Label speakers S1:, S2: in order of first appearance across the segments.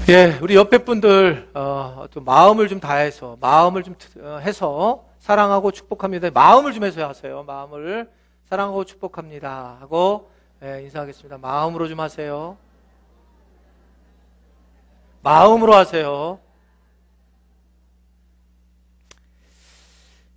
S1: 예, 우리 옆에 분들 좀 마음을 좀 다해서 마음을 좀 해서 사랑하고 축복합니다. 마음을 좀 해서 하세요. 마음을 사랑하고 축복합니다 하고 인사하겠습니다. 마음으로 좀 하세요. 마음으로 하세요.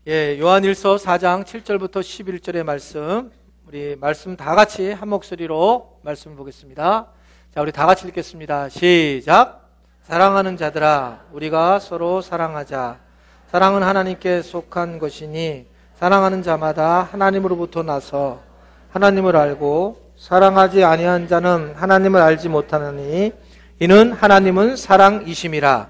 S1: 예, 요한일서 4장 7절부터 11절의 말씀, 우리 말씀 다 같이 한 목소리로 말씀을 보겠습니다. 자, 우리 다 같이 읽겠습니다. 시작. 사랑하는 자들아, 우리가 서로 사랑하자. 사랑은 하나님께 속한 것이니 사랑하는 자마다 하나님으로부터 나서 하나님을 알고 사랑하지 아니한 자는 하나님을 알지 못하느니 이는 하나님은 사랑이심이라.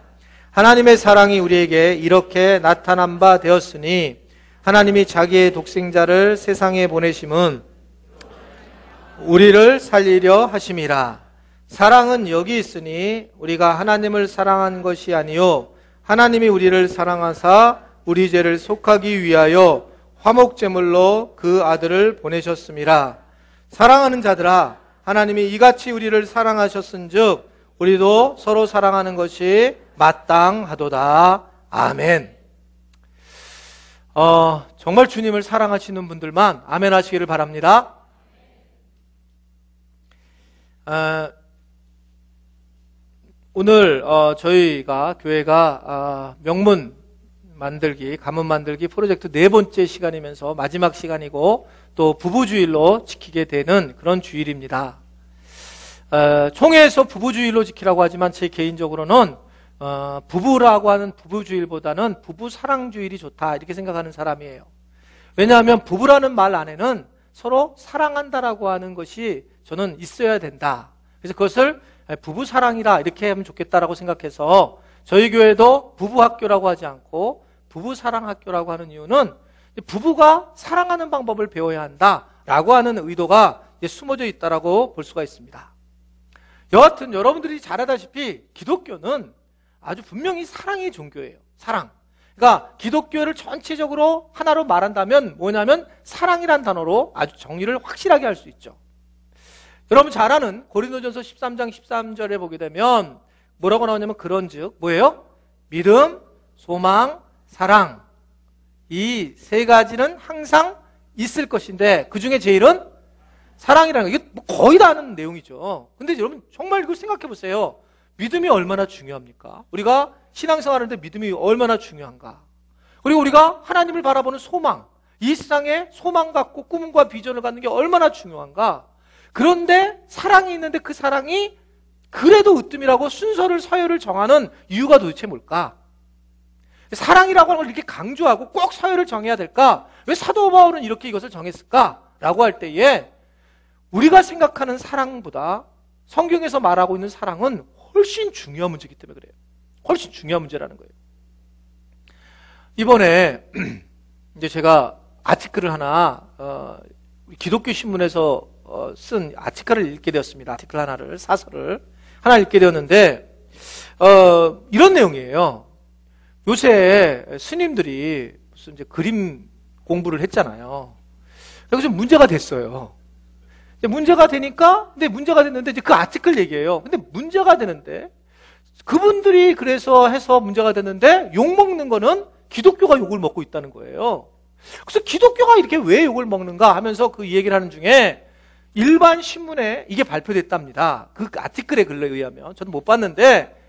S1: 하나님의 사랑이 우리에게 이렇게 나타난 바 되었으니 하나님이 자기의 독생자를 세상에 보내심은 우리를 살리려 하심이라. 사랑은 여기 있으니 우리가 하나님을 사랑한 것이 아니요 하나님이 우리를 사랑하사 우리 죄를 속하기 위하여 화목제물로 그 아들을 보내셨음이라. 사랑하는 자들아, 하나님이 이같이 우리를 사랑하셨은즉 우리도 서로 사랑하는 것이 마땅하도다. 아멘. 정말 주님을 사랑하시는 분들만 아멘 하시기를 바랍니다. 오늘 저희가 교회가 명문 만들기, 가문 만들기 프로젝트 4번째 시간이면서 마지막 시간이고 또 부부주일로 지키게 되는 그런 주일입니다. 총회에서 부부주일로 지키라고 하지만 제 개인적으로는 부부라고 하는 부부주일보다는 부부사랑주일이 좋다 이렇게 생각하는 사람이에요. 왜냐하면 부부라는 말 안에는 서로 사랑한다라고 하는 것이 저는 있어야 된다. 그래서 그것을 부부사랑이라 이렇게 하면 좋겠다라고 생각해서 저희 교회도 부부학교라고 하지 않고 부부사랑학교라고 하는 이유는 부부가 사랑하는 방법을 배워야 한다라고 하는 의도가 숨어져 있다라고 볼 수가 있습니다. 여하튼 여러분들이 잘 알다시피 기독교는 아주 분명히 사랑의 종교예요. 사랑. 그러니까 기독교를 전체적으로 하나로 말한다면 뭐냐면 사랑이란 단어로 아주 정의를 확실하게 할 수 있죠. 여러분 잘 아는 고린도전서 13장 13절에 보게 되면 뭐라고 나오냐면 그런즉 뭐예요? 믿음, 소망, 사랑. 이 세 가지는 항상 있을 것인데 그 중에 제일은 사랑이라는 거. 이게 거의 다 아는 내용이죠. 근데 여러분 정말 이걸 생각해 보세요. 믿음이 얼마나 중요합니까? 우리가 신앙생활하는데 믿음이 얼마나 중요한가? 그리고 우리가 하나님을 바라보는 소망, 이 세상에 소망 갖고 꿈과 비전을 갖는 게 얼마나 중요한가? 그런데 사랑이 있는데 그 사랑이 그래도 으뜸이라고 순서를 서열을 정하는 이유가 도대체 뭘까? 사랑이라고 하는 걸 이렇게 강조하고 꼭 서열을 정해야 될까? 왜 사도 바울은 이렇게 이것을 정했을까? 라고 할 때에 우리가 생각하는 사랑보다 성경에서 말하고 있는 사랑은 훨씬 중요한 문제이기 때문에 그래요. 훨씬 중요한 문제라는 거예요. 이번에 이제 제가 아티클을 하나 기독교 신문에서 쓴 아티클을 읽게 되었습니다. 아티클 하나를, 사설을 하나 읽게 되었는데 이런 내용이에요. 요새 스님들이 무슨 이제 그림 공부를 했잖아요. 그래서 좀 문제가 됐어요. 문제가 되니까, 근데 문제가 됐는데 이제 그 아티클 얘기예요. 근데 문제가 되는데 그분들이 그래서 해서 문제가 됐는데 욕 먹는 거는 기독교가 욕을 먹고 있다는 거예요. 그래서 기독교가 이렇게 왜 욕을 먹는가 하면서 그 얘기를 하는 중에 일반 신문에 이게 발표됐답니다. 그 아티클의 글에 의하면. 저는 못 봤는데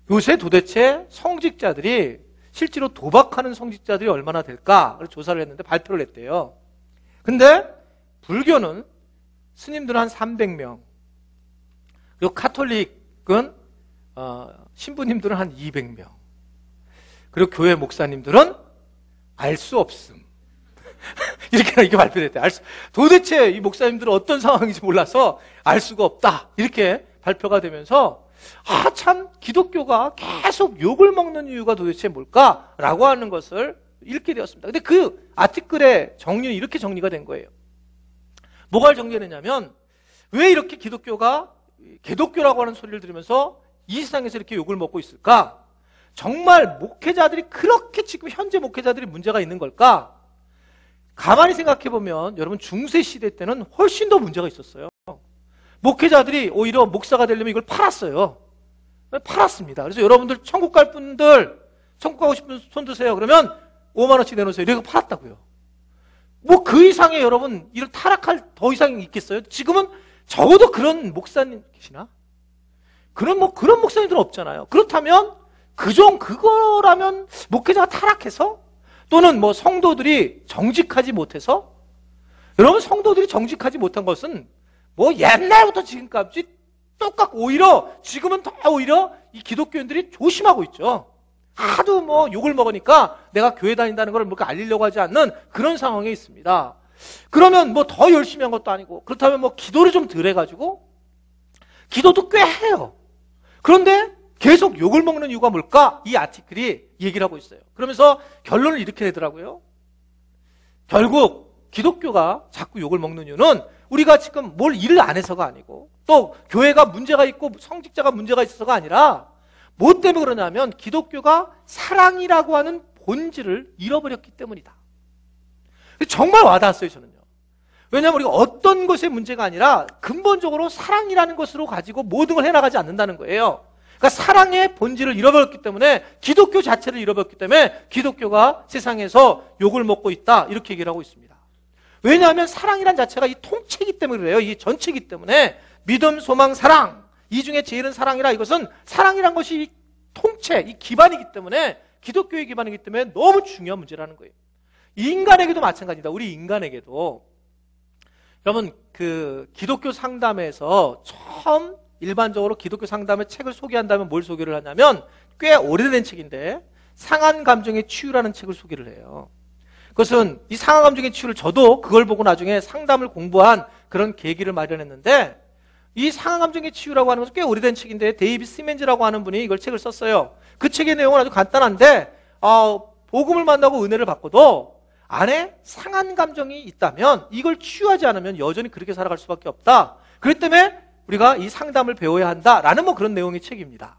S1: 요새 도대체 성직자들이 실제로 도박하는 성직자들이 얼마나 될까? 그래서 조사를 했는데 발표를 했대요. 근데 불교는 스님들은 한 300명, 그리고 카톨릭은 신부님들은 한 200명, 그리고 교회 목사님들은 알 수 없음. 이렇게 발표됐대요. 도대체 이 목사님들은 어떤 상황인지 몰라서 알 수가 없다. 이렇게 발표가 되면서 참 기독교가 계속 욕을 먹는 이유가 도대체 뭘까라고 하는 것을 읽게 되었습니다. 근데 그 아티클의 정리는 이렇게 정리가 된 거예요. 뭐가 정리되냐면 왜 이렇게 기독교가 개독교라고 하는 소리를 들으면서 이 세상에서 이렇게 욕을 먹고 있을까? 정말 목회자들이 그렇게 지금 현재 목회자들이 문제가 있는 걸까? 가만히 생각해보면 여러분 중세 시대 때는 훨씬 더 문제가 있었어요. 목회자들이 오히려 목사가 되려면 이걸 팔았어요. 팔았습니다. 그래서 여러분들 천국 갈 분들, 천국 가고 싶은 손 드세요. 그러면 5만 원씩 내놓으세요. 이렇게 팔았다고요. 뭐 그 이상의 여러분, 이를 타락할 더 이상이 있겠어요? 지금은 적어도 그런 목사님 계시나? 그런 목사님들은 없잖아요. 그렇다면, 그거라면 목회자가 타락해서? 또는 뭐 성도들이 정직하지 못해서? 여러분, 성도들이 정직하지 못한 것은 뭐 옛날부터 지금까지 똑같고, 오히려 지금은 더 오히려 이 기독교인들이 조심하고 있죠. 하도 뭐 욕을 먹으니까 내가 교회 다닌다는 걸 뭔가 알리려고 하지 않는 그런 상황에 있습니다. 그러면 뭐 더 열심히 한 것도 아니고, 그렇다면 뭐 기도를 좀 덜 해가지고, 기도도 꽤 해요. 그런데 계속 욕을 먹는 이유가 뭘까? 이 아티클이 얘기를 하고 있어요. 그러면서 결론을 이렇게 내더라고요. 결국 기독교가 자꾸 욕을 먹는 이유는 우리가 지금 뭘 일을 안 해서가 아니고, 또 교회가 문제가 있고 성직자가 문제가 있어서가 아니라, 뭐 때문에 그러냐면 기독교가 사랑이라고 하는 본질을 잃어버렸기 때문이다. 정말 와닿았어요, 저는요. 왜냐하면 우리가 어떤 것의 문제가 아니라 근본적으로 사랑이라는 것으로 가지고 모든 걸 해나가지 않는다는 거예요. 그러니까 사랑의 본질을 잃어버렸기 때문에, 기독교 자체를 잃어버렸기 때문에 기독교가 세상에서 욕을 먹고 있다, 이렇게 얘기를 하고 있습니다. 왜냐하면 사랑이란 자체가 이 통째이기 때문에 그래요. 이 전체이기 때문에. 믿음, 소망, 사랑, 이 중에 제일은 사랑이라, 이것은 사랑이란 것이 이 통째, 이 기반이기 때문에, 기독교의 기반이기 때문에 너무 중요한 문제라는 거예요. 인간에게도 마찬가지입니다. 우리 인간에게도. 여러분, 그 기독교 상담에서 처음 일반적으로 기독교 상담의 책을 소개한다면 뭘 소개를 하냐면, 꽤 오래된 책인데 상한 감정의 치유라는 책을 소개를 해요. 그것은 이 상한 감정의 치유를, 저도 그걸 보고 나중에 상담을 공부한 그런 계기를 마련했는데, 이 상한 감정의 치유라고 하는 것은 꽤 오래된 책인데, 데이비드 시멘즈라고 하는 분이 이걸 책을 썼어요. 그 책의 내용은 아주 간단한데, 복음을 만나고 은혜를 받고도 안에 상한 감정이 있다면, 이걸 치유하지 않으면 여전히 그렇게 살아갈 수밖에 없다. 그렇기 때문에 우리가 이 상담을 배워야 한다라는 뭐 그런 내용의 책입니다.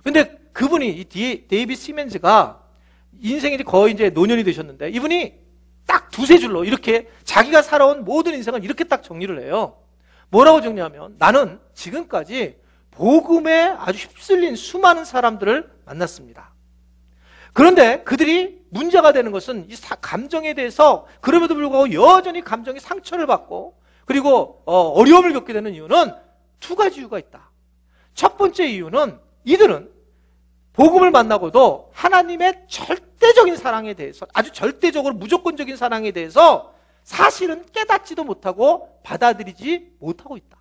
S1: 근데 그분이, 이 데이비드 시멘즈가 인생이 거의 이제 노년이 되셨는데, 이분이 딱 두세 줄로 이렇게 자기가 살아온 모든 인생을 이렇게 딱 정리를 해요. 뭐라고 정리하면, 나는 지금까지 복음에 아주 휩쓸린 수많은 사람들을 만났습니다. 그런데 그들이 문제가 되는 것은 이 감정에 대해서, 그럼에도 불구하고 여전히 감정이 상처를 받고, 그리고 어려움을 겪게 되는 이유는 두 가지 이유가 있다. 첫 번째 이유는, 이들은 복음을 만나고도 하나님의 절대적인 사랑에 대해서, 아주 절대적으로 무조건적인 사랑에 대해서 사실은 깨닫지도 못하고 받아들이지 못하고 있다.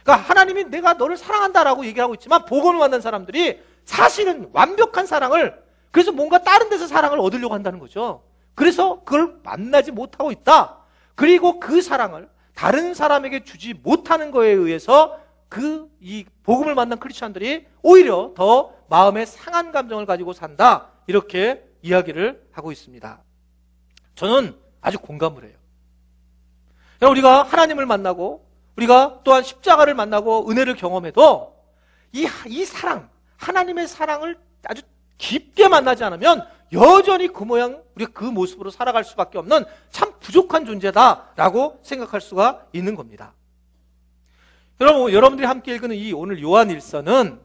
S1: 그러니까 하나님이 내가 너를 사랑한다라고 얘기하고 있지만, 복음을 만난 사람들이 사실은 완벽한 사랑을, 그래서 뭔가 다른 데서 사랑을 얻으려고 한다는 거죠. 그래서 그걸 만나지 못하고 있다. 그리고 그 사랑을 다른 사람에게 주지 못하는 거에 의해서 이 복음을 만난 크리스천들이 오히려 더 마음의 상한 감정을 가지고 산다, 이렇게 이야기를 하고 있습니다. 저는 아주 공감을 해요. 우리가 하나님을 만나고, 우리가 또한 십자가를 만나고 은혜를 경험해도 이 사랑, 하나님의 사랑을 아주 깊게 만나지 않으면 여전히 그 모양, 우리가 그 모습으로 살아갈 수밖에 없는 참 부족한 존재다라고 생각할 수가 있는 겁니다. 여러분들이 함께 읽은 이 오늘 요한일서는,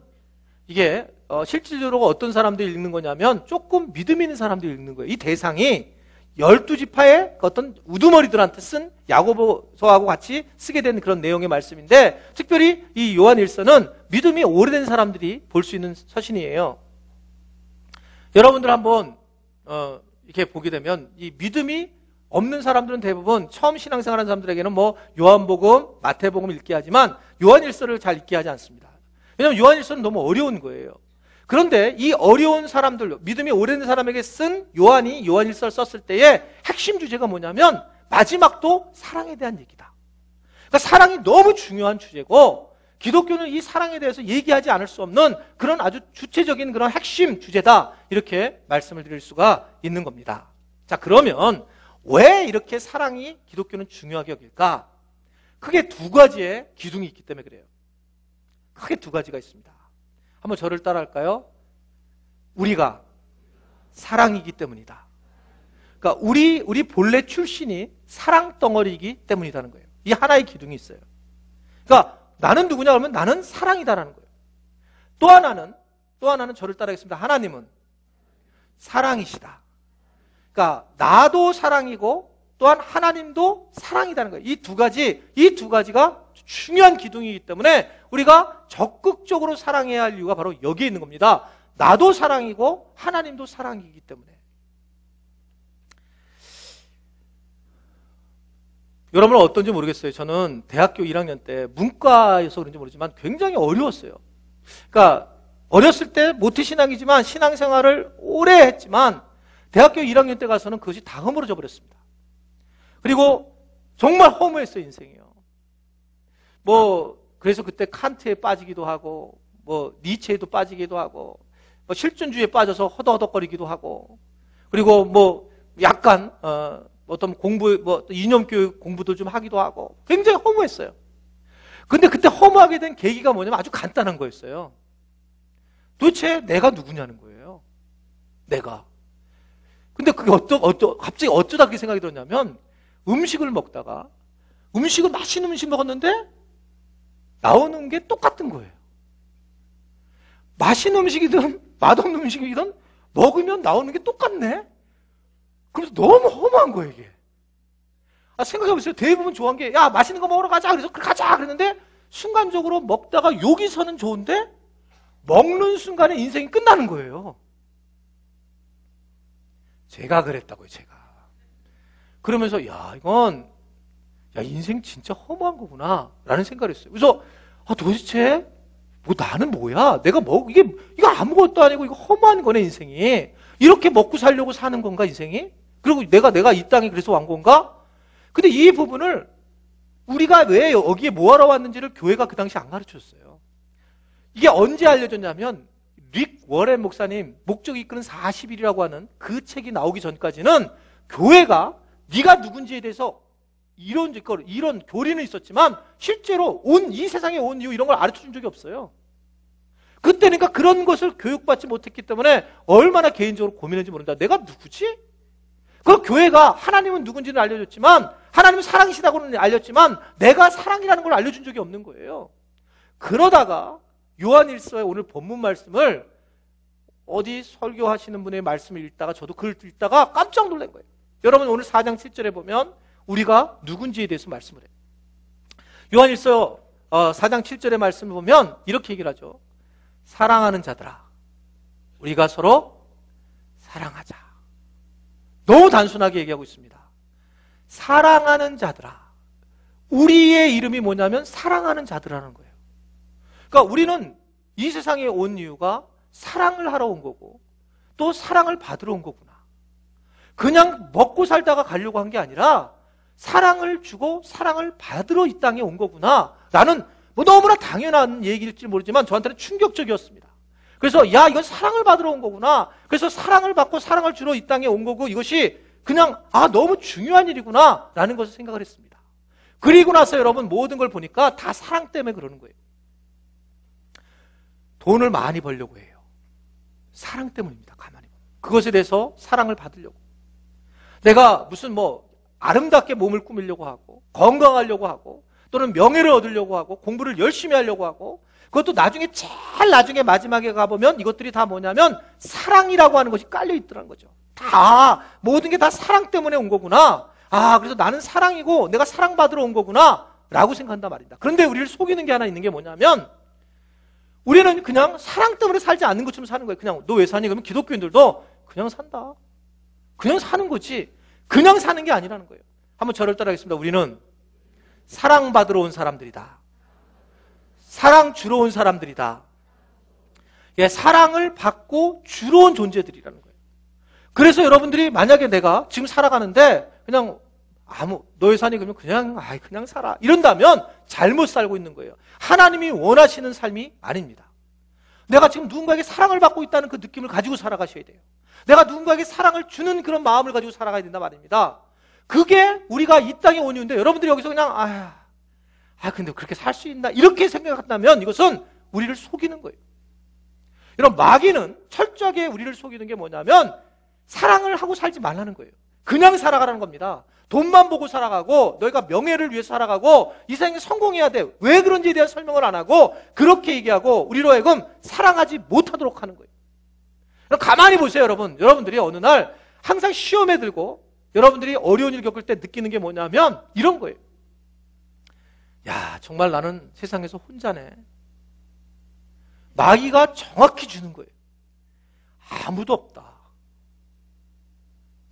S1: 이게 실질적으로 어떤 사람들이 읽는 거냐면 조금 믿음 있는 사람들이 읽는 거예요. 이 대상이 12지파의 어떤 우두머리들한테 쓴 야고보서하고 같이 쓰게 된 그런 내용의 말씀인데, 특별히 이 요한일서는 믿음이 오래된 사람들이 볼 수 있는 서신이에요. 여러분들 한번 이렇게 보게 되면, 이 믿음이 없는 사람들은 대부분 처음 신앙생활하는 사람들에게는 뭐 요한복음, 마태복음 읽게 하지만 요한일서를 잘 읽게 하지 않습니다. 왜냐하면 요한일서는 너무 어려운 거예요. 그런데 이 어려운 사람들, 믿음이 오래된 사람에게 쓴 요한이 요한일서를 썼을 때의 핵심 주제가 뭐냐면, 마지막도 사랑에 대한 얘기다. 그러니까 사랑이 너무 중요한 주제고, 기독교는 이 사랑에 대해서 얘기하지 않을 수 없는 그런 아주 주체적인 그런 핵심 주제다, 이렇게 말씀을 드릴 수가 있는 겁니다. 자, 그러면 왜 이렇게 사랑이 기독교는 중요하게 여길까? 크게 두 가지의 기둥이 있기 때문에 그래요. 크게 두 가지가 있습니다. 한번 저를 따라할까요? 우리가 사랑이기 때문이다. 그러니까 우리 본래 출신이 사랑 덩어리이기 때문이라는 거예요. 이 하나의 기둥이 있어요. 그러니까 나는 누구냐 그러면 나는 사랑이다라는 거예요. 또 하나는 저를 따르겠습니다. 하나님은 사랑이시다. 그러니까 나도 사랑이고 또한 하나님도 사랑이라는 거예요. 이 두 가지가 중요한 기둥이기 때문에 우리가 적극적으로 사랑해야 할 이유가 바로 여기에 있는 겁니다. 나도 사랑이고 하나님도 사랑이기 때문에. 여러분은 어떤지 모르겠어요. 저는 대학교 1학년 때 문과여서 그런지 모르지만 굉장히 어려웠어요. 그러니까 어렸을 때 모태신앙이지만 신앙생활을 오래 했지만 대학교 1학년 때 가서는 그것이 다 허물어져 버렸습니다. 그리고 정말 허무했어요, 인생이요. 그래서 그때 칸트에 빠지기도 하고, 니체에도 빠지기도 하고, 실존주의에 빠져서 허덕허덕거리기도 하고, 그리고 약간, 어떤 이념교육 공부도 좀 하기도 하고, 굉장히 허무했어요. 근데 그때 허무하게 된 계기가 뭐냐면 아주 간단한 거였어요. 도대체 내가 누구냐는 거예요. 내가. 근데 그게 갑자기 어쩌다 그렇게 생각이 들었냐면, 음식을 먹다가, 맛있는 음식 먹었는데, 나오는 게 똑같은 거예요. 맛있는 음식이든, 맛없는 음식이든, 먹으면 나오는 게 똑같네? 그래서 너무 허무한 거예요, 이게. 생각해보세요. 대부분 좋아한 게, 야, 맛있는 거 먹으러 가자. 그래서 가자. 그랬는데, 순간적으로 먹다가 여기서는 좋은데, 먹는 순간에 인생이 끝나는 거예요. 제가 그랬다고요, 제가. 그러면서, 인생 진짜 허무한 거구나. 라는 생각을 했어요. 그래서, 도대체, 나는 뭐야? 이거 아무것도 아니고, 이거 허무한 거네, 인생이. 이렇게 먹고 살려고 사는 건가, 인생이? 그리고 내가 이 땅에 그래서 왕 건가? 근데 이 부분을 우리가 왜 여기에 뭐하러 왔는지를 교회가 그 당시 안 가르쳤어요. 이게 언제 알려졌냐면, 릭 워렌 목사님, 목적이 이끄는 40일이라고 하는 그 책이 나오기 전까지는 교회가 네가 누군지에 대해서 이런 교리는 있었지만 실제로 이 세상에 온 이유 이런 걸 가르쳐준 적이 없어요. 그때니까 그런 것을 교육받지 못했기 때문에 얼마나 개인적으로 고민했는지 모른다. 내가 누구지? 그 교회가 하나님은 누군지는 알려줬지만 하나님은 사랑이시다고는 알렸지만 내가 사랑이라는 걸 알려준 적이 없는 거예요. 그러다가 요한일서의 오늘 본문 말씀을 어디 설교하시는 분의 말씀을 읽다가 저도 글을 읽다가 깜짝 놀란 거예요. 여러분 오늘 4장 7절에 보면 우리가 누군지에 대해서 말씀을 해요. 요한일서 4장 7절의 말씀을 보면 이렇게 얘기를 하죠. 사랑하는 자들아, 우리가 서로 사랑하자. 너무 단순하게 얘기하고 있습니다. 사랑하는 자들아. 우리의 이름이 뭐냐면 사랑하는 자들라는 거예요. 그러니까 우리는 이 세상에 온 이유가 사랑을 하러 온 거고 또 사랑을 받으러 온 거구나. 그냥 먹고 살다가 가려고 한 게 아니라 사랑을 주고 사랑을 받으러 이 땅에 온 거구나 라는 너무나 당연한 얘기일지 모르지만 저한테는 충격적이었습니다. 그래서 이건 사랑을 받으러 온 거구나. 그래서 사랑을 받고 사랑을 주러 이 땅에 온 거고 이것이 그냥 너무 중요한 일이구나 라는 것을 생각을 했습니다. 그리고 나서 여러분 모든 걸 보니까 다 사랑 때문에 그러는 거예요. 돈을 많이 벌려고 해요. 사랑 때문입니다. 가만히 보면. 그것에 대해서 사랑을 받으려고. 내가 무슨 아름답게 몸을 꾸미려고 하고 건강하려고 하고 또는 명예를 얻으려고 하고 공부를 열심히 하려고 하고 그것도 제일 나중에 마지막에 가보면 이것들이 다 뭐냐면 사랑이라고 하는 것이 깔려있더라는 거죠. 다 모든 게 다 사랑 때문에 온 거구나. 그래서 나는 사랑이고 내가 사랑받으러 온 거구나 라고 생각한단 말입니다. 그런데 우리를 속이는 게 하나 있는 게 뭐냐면 우리는 그냥 사랑 때문에 살지 않는 것처럼 사는 거예요. 그냥 너 왜 사니? 그러면 기독교인들도 그냥 산다. 그냥 사는 거지. 그냥 사는 게 아니라는 거예요. 한번 저를 따라하겠습니다. 우리는 사랑받으러 온 사람들이다. 사랑 주러 온 사람들이다. 사랑을 받고 주러 온 존재들이라는 거예요. 그래서 여러분들이 만약에 내가 지금 살아가는데 그냥 너의 사니 그러면 그냥 살아 이런다면 잘못 살고 있는 거예요. 하나님이 원하시는 삶이 아닙니다. 내가 지금 누군가에게 사랑을 받고 있다는 그 느낌을 가지고 살아가셔야 돼요. 내가 누군가에게 사랑을 주는 그런 마음을 가지고 살아가야 된단 말입니다. 그게 우리가 이 땅에 온 이유인데 여러분들이 여기서 그냥 근데 그렇게 살 수 있나 이렇게 생각한다면 이것은 우리를 속이는 거예요. 여러분 마귀는 철저하게 우리를 속이는 게 뭐냐면 사랑을 하고 살지 말라는 거예요. 그냥 살아가라는 겁니다. 돈만 보고 살아가고 너희가 명예를 위해서 살아가고 이 세상에 성공해야 돼. 왜 그런지에 대한 설명을 안 하고 그렇게 얘기하고 우리로 하여금 사랑하지 못하도록 하는 거예요. 가만히 보세요, 여러분. 여러분들이 어느 날 항상 시험에 들고 여러분들이 어려운 일 겪을 때 느끼는 게 뭐냐면 이런 거예요. 야, 정말 나는 세상에서 혼자네. 마귀가 정확히 주는 거예요. 아무도 없다.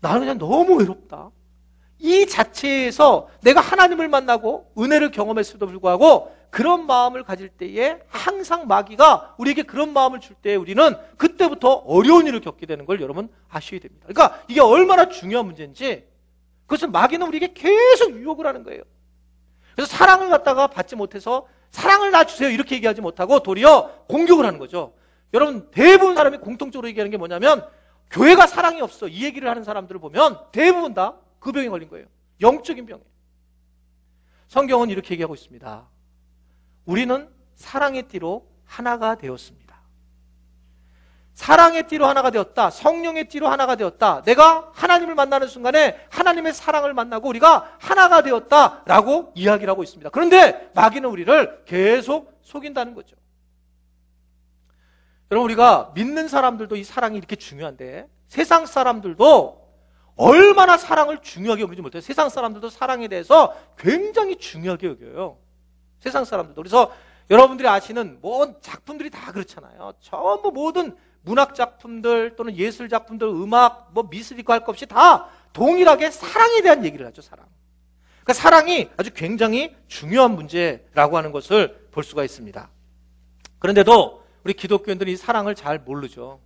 S1: 나는 그냥 너무 외롭다. 이 자체에서 내가 하나님을 만나고 은혜를 경험했음에도 불구하고 그런 마음을 가질 때에 항상 마귀가 우리에게 그런 마음을 줄 때에 우리는 그때부터 어려운 일을 겪게 되는 걸 여러분 아셔야 됩니다. 그러니까 이게 얼마나 중요한 문제인지 그것은 마귀는 우리에게 계속 유혹을 하는 거예요. 그래서 사랑을 갖다가 받지 못해서 사랑을 나 주세요 이렇게 얘기하지 못하고 도리어 공격을 하는 거죠. 여러분 대부분 사람이 공통적으로 얘기하는 게 뭐냐면 교회가 사랑이 없어 이 얘기를 하는 사람들을 보면 대부분 다 그 병에 걸린 거예요. 영적인 병에. 성경은 이렇게 얘기하고 있습니다. 우리는 사랑의 띠로 하나가 되었습니다. 사랑의 띠로 하나가 되었다. 성령의 띠로 하나가 되었다. 내가 하나님을 만나는 순간에 하나님의 사랑을 만나고 우리가 하나가 되었다라고 이야기를 하고 있습니다. 그런데 마귀는 우리를 계속 속인다는 거죠. 여러분 우리가 믿는 사람들도 이 사랑이 이렇게 중요한데 세상 사람들도 얼마나 사랑을 중요하게 여기지 못해요. 세상 사람들도 사랑에 대해서 굉장히 중요하게 여겨요. 세상 사람들도. 그래서 여러분들이 아시는 모든 작품들이 다 그렇잖아요. 전부 모든 문학 작품들 또는 예술 작품들, 음악, 미술 있고 할 것 없이 다 동일하게 사랑에 대한 얘기를 하죠. 사랑. 그러니까 사랑이 아주 굉장히 중요한 문제라고 하는 것을 볼 수가 있습니다. 그런데도 우리 기독교인들은 이 사랑을 잘 모르죠.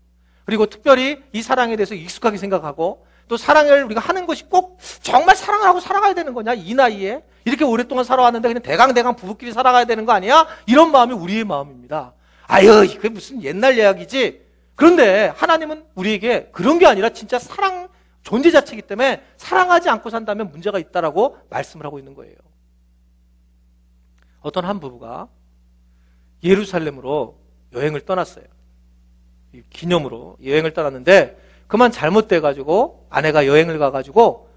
S1: 그리고 특별히 이 사랑에 대해서 익숙하게 생각하고 또 사랑을 우리가 하는 것이 꼭 정말 사랑을 하고 살아가야 되는 거냐? 이 나이에 이렇게 오랫동안 살아왔는데 그냥 대강대강 부부끼리 살아가야 되는 거 아니야? 이런 마음이 우리의 마음입니다. 아유, 그게 무슨 옛날 이야기지. 그런데 하나님은 우리에게 그런 게 아니라 진짜 사랑 존재 자체이기 때문에 사랑하지 않고 산다면 문제가 있다라고 말씀을 하고 있는 거예요. 어떤 한 부부가 예루살렘으로 여행을 떠났어요. 기념으로 여행을 떠났는데 그만 잘못돼가지고 아내가 여행을 가가지고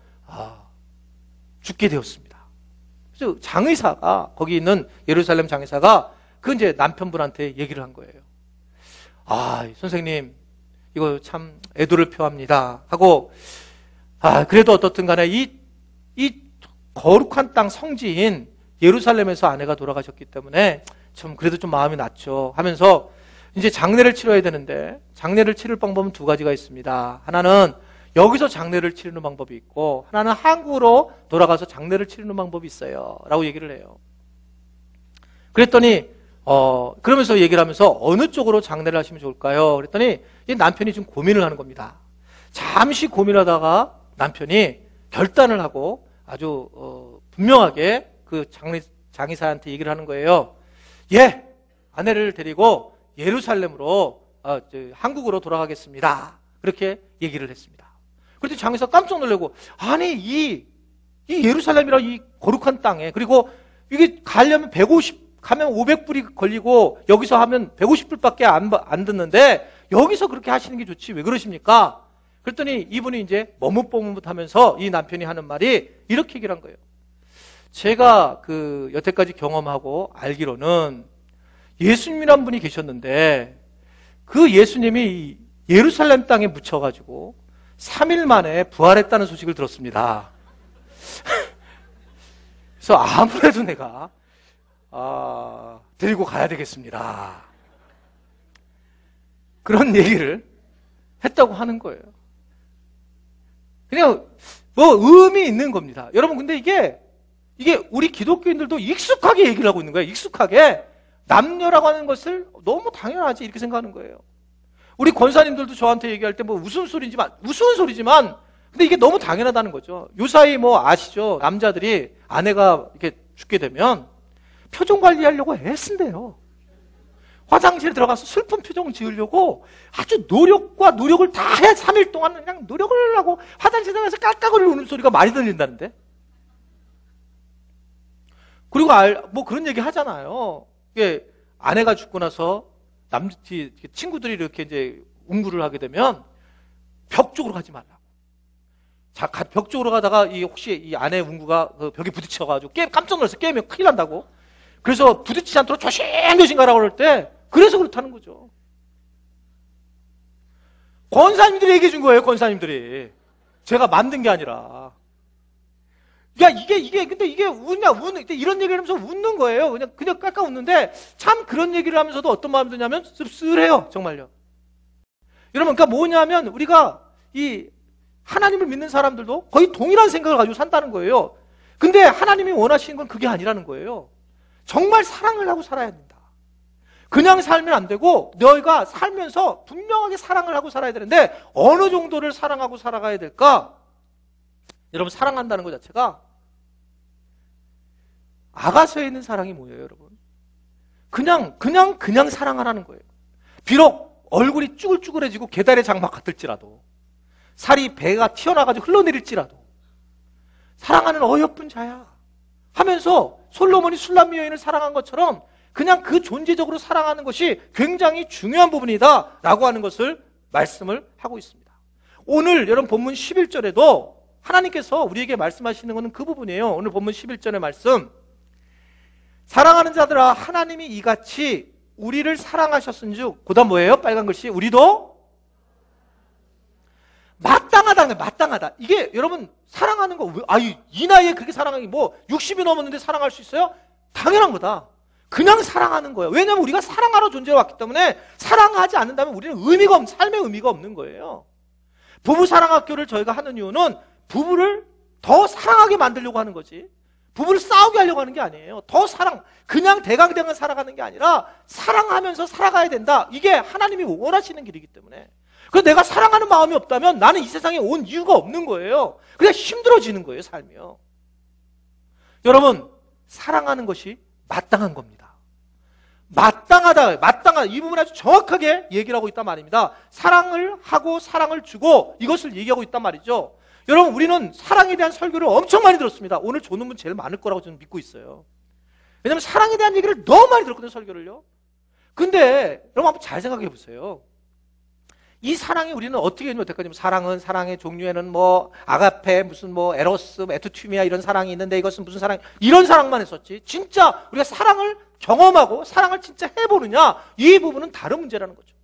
S1: 죽게 되었습니다. 그래서 장의사가 거기 있는 예루살렘 장의사가 그 이제 남편분한테 얘기를 한 거예요. 선생님 이거 참 애도를 표합니다 하고 그래도 어떻든 간에 이 거룩한 땅 성지인 예루살렘에서 아내가 돌아가셨기 때문에 좀 그래도 좀 마음이 낫죠 하면서 이제 장례를 치러야 되는데 장례를 치를 방법은 두 가지가 있습니다. 하나는 여기서 장례를 치르는 방법이 있고 하나는 한국으로 돌아가서 장례를 치르는 방법이 있어요 라고 얘기를 해요. 그랬더니 그러면서 얘기를 하면서 어느 쪽으로 장례를 하시면 좋을까요? 그랬더니 이 남편이 좀 고민을 하는 겁니다. 잠시 고민하다가 남편이 결단을 하고 아주 분명하게 그 장의사한테 얘기를 하는 거예요. 예, 아내를 데리고 예루살렘으로 한국으로 돌아가겠습니다. 그렇게 얘기를 했습니다. 그랬더니 장의사 깜짝 놀라고 아니 이 예루살렘이라 이 거룩한 땅에 그리고 이게 가려면 가면 500불이 걸리고 여기서 하면 150불밖에 안 듣는데 여기서 그렇게 하시는 게 좋지 왜 그러십니까? 그랬더니 이분이 이제 머뭇머뭇하면서 이 남편이 하는 말이 이렇게 얘기를 한 거예요. 제가 여태까지 경험하고 알기로는 예수님이란 분이 계셨는데 그 예수님이 예루살렘 땅에 묻혀가지고 3일 만에 부활했다는 소식을 들었습니다. 그래서 아무래도 내가 데리고 가야 되겠습니다. 그런 얘기를 했다고 하는 거예요. 그냥 의미 있는 겁니다. 여러분 근데 이게 우리 기독교인들도 익숙하게 얘기를 하고 있는 거예요. 익숙하게. 남녀라고 하는 것을 너무 당연하지 이렇게 생각하는 거예요. 우리 권사님들도 저한테 얘기할 때 우스운 소리지만 근데 이게 너무 당연하다는 거죠. 요사이 아시죠? 남자들이 아내가 이렇게 죽게 되면 표정 관리하려고 애쓴대요. 화장실에 들어가서 슬픈 표정 지으려고 아주 노력과 노력을 다 해야 3일 동안 그냥 노력을 하고 화장실에 들어가서 깔깔거리는 우는 소리가 많이 들린다는데. 그리고 그런 얘기 하잖아요. 이게 아내가 죽고 나서 친구들이 이렇게 이제 운구를 하게 되면 벽 쪽으로 가지 말라고. 자, 벽 쪽으로 가다가 혹시 이 아내 운구가 그 벽에 부딪혀가지고 깜짝 놀라서 깨면 큰일 난다고. 그래서 부딪히지 않도록 조심조심 가라고 그럴 때, 그래서 그렇다는 거죠. 권사님들이 얘기해 준 거예요, 권사님들이. 제가 만든 게 아니라. 야, 근데 이게 이런 얘기를 하면서 웃는 거예요. 그냥 깎아 웃는데, 참 그런 얘기를 하면서도 어떤 마음이 드냐면, 씁쓸해요, 정말요. 여러분, 그러니까 뭐냐면, 우리가 이 하나님을 믿는 사람들도 거의 동일한 생각을 가지고 산다는 거예요. 근데 하나님이 원하시는 건 그게 아니라는 거예요. 정말 사랑을 하고 살아야 된다. 그냥 살면 안 되고 너희가 살면서 분명하게 사랑을 하고 살아야 되는데 어느 정도를 사랑하고 살아가야 될까? 여러분, 사랑한다는 것 자체가 아가서에 있는 사랑이 뭐예요, 여러분? 그냥 사랑하라는 거예요. 비록 얼굴이 쭈글쭈글해지고 게달의 장막 같을지라도, 살이 배가 튀어나가지고 흘러내릴지라도 사랑하는 어여쁜 자야 하면서 솔로몬이 술람 여인을 사랑한 것처럼 그냥 그 존재적으로 사랑하는 것이 굉장히 중요한 부분이다 라고 하는 것을 말씀을 하고 있습니다. 오늘 여러분 본문 11절에도 하나님께서 우리에게 말씀하시는 것은 그 부분이에요. 오늘 본문 11절의 말씀, 사랑하는 자들아 하나님이 이같이 우리를 사랑하셨은즉, 그 다음 뭐예요? 빨간 글씨, 우리도 마땅하다는 거예요. 마땅하다. 이게 여러분 사랑하는 거, 이 나이에 그렇게 사랑하기, 뭐 60이 넘었는데 사랑할 수 있어요? 당연한 거다. 그냥 사랑하는 거예요. 왜냐하면 우리가 사랑하러 존재해 왔기 때문에 사랑하지 않는다면 우리는 삶의 의미가 없는 거예요. 부부 사랑학교를 저희가 하는 이유는 부부를 더 사랑하게 만들려고 하는 거지, 부부를 싸우게 하려고 하는 게 아니에요. 그냥 대강대강 살아가는 게 아니라 사랑하면서 살아가야 된다. 이게 하나님이 원하시는 길이기 때문에. 그래서 내가 사랑하는 마음이 없다면 나는 이 세상에 온 이유가 없는 거예요. 그냥 힘들어지는 거예요, 삶이요. 여러분, 사랑하는 것이 마땅한 겁니다. 마땅하다. 이 부분을 아주 정확하게 얘기를 하고 있단 말입니다. 사랑을 하고 사랑을 주고, 이것을 얘기하고 있단 말이죠. 여러분, 우리는 사랑에 대한 설교를 엄청 많이 들었습니다. 오늘 조는 분 제일 많을 거라고 저는 믿고 있어요. 왜냐하면 사랑에 대한 얘기를 너무 많이 들었거든요, 설교를요. 근데 여러분 한번 잘 생각해 보세요. 이 사랑이 우리는 어떻게 했냐면, 여태까지 사랑은, 사랑의 종류에는 뭐 아가페, 무슨 뭐 에로스, 에투투미아 이런 사랑이 있는데 이것은 무슨 사랑, 이런 사랑만 했었지, 진짜 우리가 사랑을 경험하고 사랑을 진짜 해보느냐, 이 부분은 다른 문제라는 거죠.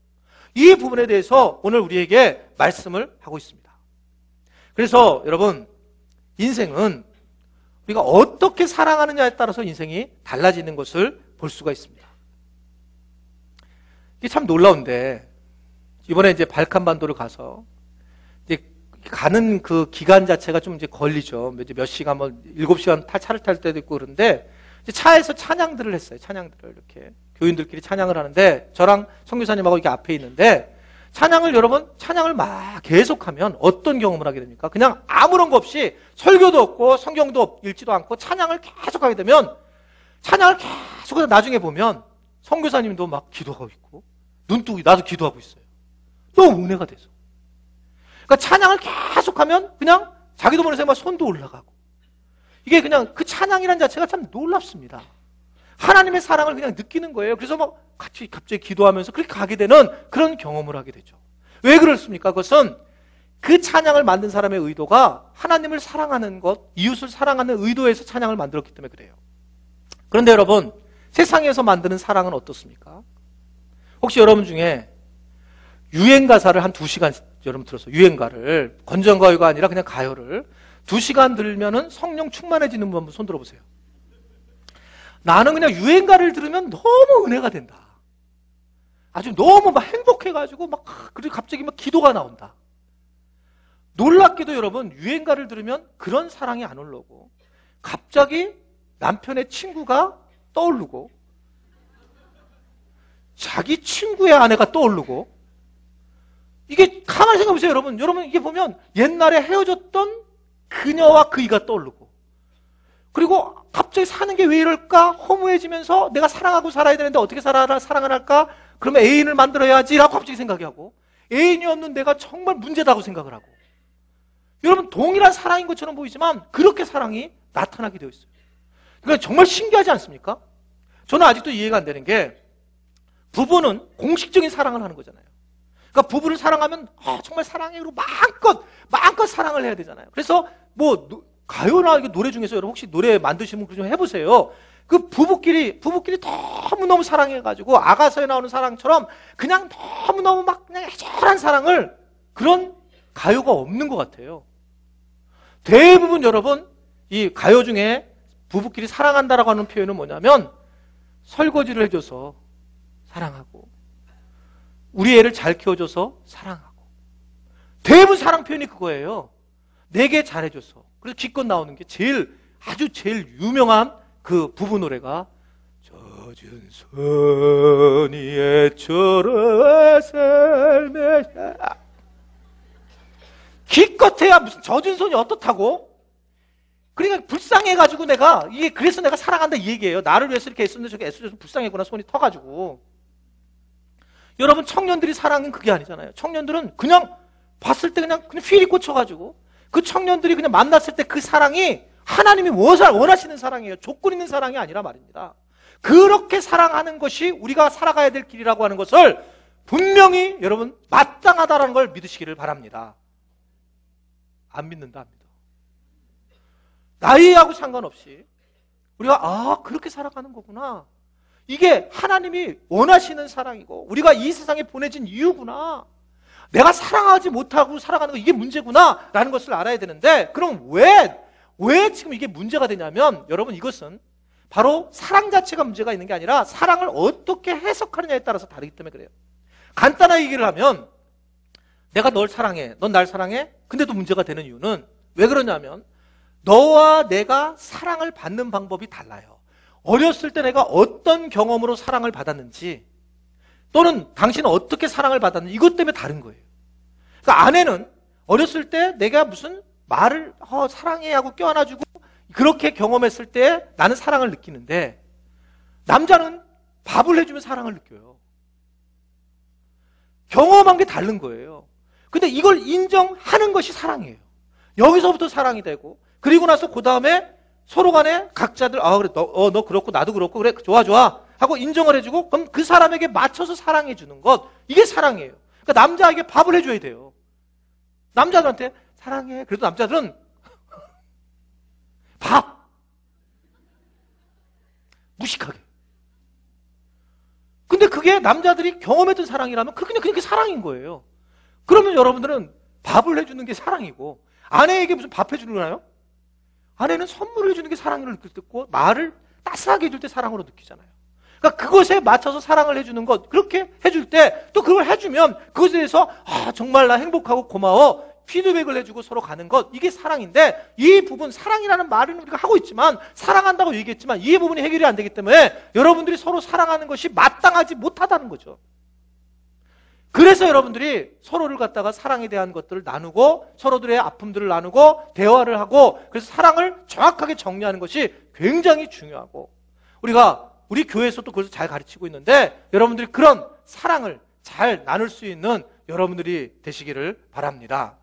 S1: 이 부분에 대해서 오늘 우리에게 말씀을 하고 있습니다. 그래서 여러분, 인생은 우리가 어떻게 사랑하느냐에 따라서 인생이 달라지는 것을 볼 수가 있습니다. 이게 참 놀라운데, 이번에 이제 발칸반도를 가서 이제 가는 그 기간 자체가 좀 이제 걸리죠. 몇 시간, 뭐 7시간 차를 탈 때도 있고 그런데, 이제 차에서 찬양들을 했어요. 찬양들을 이렇게 교인들끼리 찬양을 하는데, 저랑 선교사님하고 이렇게 앞에 있는데, 찬양을 막 계속하면 어떤 경험을 하게 됩니까? 그냥 아무런 거 없이 설교도 없고 성경도 읽지도 않고 찬양을 계속하게 되면, 찬양을 계속해서 나중에 보면 선교사님도 막 기도하고 있고 눈뜨고 나도 기도하고 있어요. 너무 은혜가 돼서. 그러니까 찬양을 계속하면 그냥 자기도 모르는 막 손도 올라가고, 이게 그냥 그 찬양이라는 자체가 참 놀랍습니다. 하나님의 사랑을 그냥 느끼는 거예요. 그래서 막 갑자기 기도하면서 그렇게 가게 되는 그런 경험을 하게 되죠. 왜 그렇습니까? 그것은 그 찬양을 만든 사람의 의도가 하나님을 사랑하는 것, 이웃을 사랑하는 의도에서 찬양을 만들었기 때문에 그래요. 그런데 여러분, 세상에서 만드는 사랑은 어떻습니까? 혹시 여러분 중에 유행가사를 한 2시간 여러분 들어서, 유행가를, 건전가요가 아니라 그냥 가요를 2시간 들으면은 성령 충만해지는 분 한번 손 들어보세요. 나는 그냥 유행가를 들으면 너무 은혜가 된다. 아주 너무 막 행복해가지고 그리고 갑자기 막 기도가 나온다. 놀랍게도 여러분, 유행가를 들으면 그런 사랑이 안 올라오고 갑자기 남편의 친구가 떠오르고 자기 친구의 아내가 떠오르고, 이게 가만히 생각해 보세요, 여러분. 여러분 이게 보면 옛날에 헤어졌던 그녀와 그이가 떠오르고, 그리고 갑자기 사는 게 왜 이럴까 허무해지면서 내가 사랑하고 살아야 되는데 어떻게 사랑을 할까? 그러면 애인을 만들어야지라고 갑자기 생각이 하고, 애인이 없는 내가 정말 문제다고 생각을 하고. 여러분, 동일한 사랑인 것처럼 보이지만 그렇게 사랑이 나타나게 되어 있어요. 그러니까 정말 신기하지 않습니까? 저는 아직도 이해가 안 되는 게, 부부는 공식적인 사랑을 하는 거잖아요. 그러니까 부부를 사랑하면 정말 사랑해. 그리고 마음껏 사랑을 해야 되잖아요. 그래서 뭐 가요나 노래 중에서 여러분 혹시 노래 만드시면 좀 해보세요. 그 부부끼리 너무너무 사랑해가지고 아가서에 나오는 사랑처럼 그냥 너무너무 막 그냥 애절한 사랑을, 그런 가요가 없는 것 같아요. 대부분 여러분 이 가요 중에 부부끼리 사랑한다라고 하는 표현은 뭐냐면 설거지를 해줘서 사랑하고, 우리 애를 잘 키워줘서 사랑하고, 대부분 사랑 표현이 그거예요. 내게 잘해줘서. 그래서 기껏 나오는 게 아주 제일 유명한 그 부부 노래가 젖은 손이 애처로 삶에, 기껏해야 무슨 젖은 손이 어떻다고? 그러니까 불쌍해가지고 그래서 내가 사랑한다 이 얘기예요. 나를 위해서 이렇게 애쓰는데 저게 애써줘서 불쌍했구나, 손이 터가지고. 여러분, 청년들이 사랑은 그게 아니잖아요. 청년들은 그냥 봤을 때 그냥 휠이 꽂혀가지고, 그 청년들이 그냥 만났을 때 그 사랑이 하나님이 원하시는 사랑이에요. 조건 있는 사랑이 아니라 말입니다. 그렇게 사랑하는 것이 우리가 살아가야 될 길이라고 하는 것을 분명히 여러분 마땅하다는 걸 믿으시기를 바랍니다. 안 믿는다, 안 믿어. 나이하고 상관없이 우리가 그렇게 살아가는 거구나. 이게 하나님이 원하시는 사랑이고 우리가 이 세상에 보내진 이유구나. 내가 사랑하지 못하고 살아가는 거, 이게 문제구나 라는 것을 알아야 되는데, 그럼 왜 지금 이게 문제가 되냐면, 여러분, 이것은 바로 사랑 자체가 문제가 있는 게 아니라 사랑을 어떻게 해석하느냐에 따라서 다르기 때문에 그래요. 간단하게 얘기를 하면, 내가 널 사랑해, 넌 날 사랑해. 근데도 문제가 되는 이유는 왜 그러냐면, 너와 내가 사랑을 받는 방법이 달라요. 어렸을 때 내가 어떤 경험으로 사랑을 받았는지, 또는 당신은 어떻게 사랑을 받았는지, 이것 때문에 다른 거예요. 그러니까 아내는 어렸을 때 내가 무슨 말을 사랑해 하고 껴안아주고 그렇게 경험했을 때 나는 사랑을 느끼는데, 남자는 밥을 해주면 사랑을 느껴요. 경험한 게 다른 거예요. 근데 이걸 인정하는 것이 사랑이에요. 여기서부터 사랑이 되고, 그리고 나서 그 다음에 서로 간에 각자들 그래 너 그렇고 나도 그렇고 그래 좋아 하고 인정을 해주고, 그럼 그 사람에게 맞춰서 사랑해 주는 것, 이게 사랑이에요. 그러니까 남자에게 밥을 해줘야 돼요. 남자들한테 사랑해. 그래도 남자들은 밥 무식하게. 근데 그게 남자들이 경험했던 사랑이라면 그냥 그게 사랑인 거예요. 그러면 여러분들은 밥을 해주는 게 사랑이고, 아내에게 무슨 밥 해주나요? 아내는 선물을 해주는 게 사랑으로 느낄 때 있고, 말을 따스하게 해줄 때 사랑으로 느끼잖아요. 그러니까 그것에 맞춰서 사랑을 해주는 것, 그렇게 해줄 때 또 그걸 해주면 그것에 대해서 정말 나 행복하고 고마워, 피드백을 해주고 서로 가는 것, 이게 사랑인데, 이 부분, 사랑이라는 말은 우리가 하고 있지만, 사랑한다고 얘기했지만 이 부분이 해결이 안 되기 때문에 여러분들이 서로 사랑하는 것이 마땅하지 못하다는 거죠. 그래서 여러분들이 서로를 갖다가 사랑에 대한 것들을 나누고, 서로들의 아픔들을 나누고 대화를 하고, 그래서 사랑을 정확하게 정리하는 것이 굉장히 중요하고, 우리 교회에서도 그것을 잘 가르치고 있는데, 여러분들이 그런 사랑을 잘 나눌 수 있는 여러분들이 되시기를 바랍니다.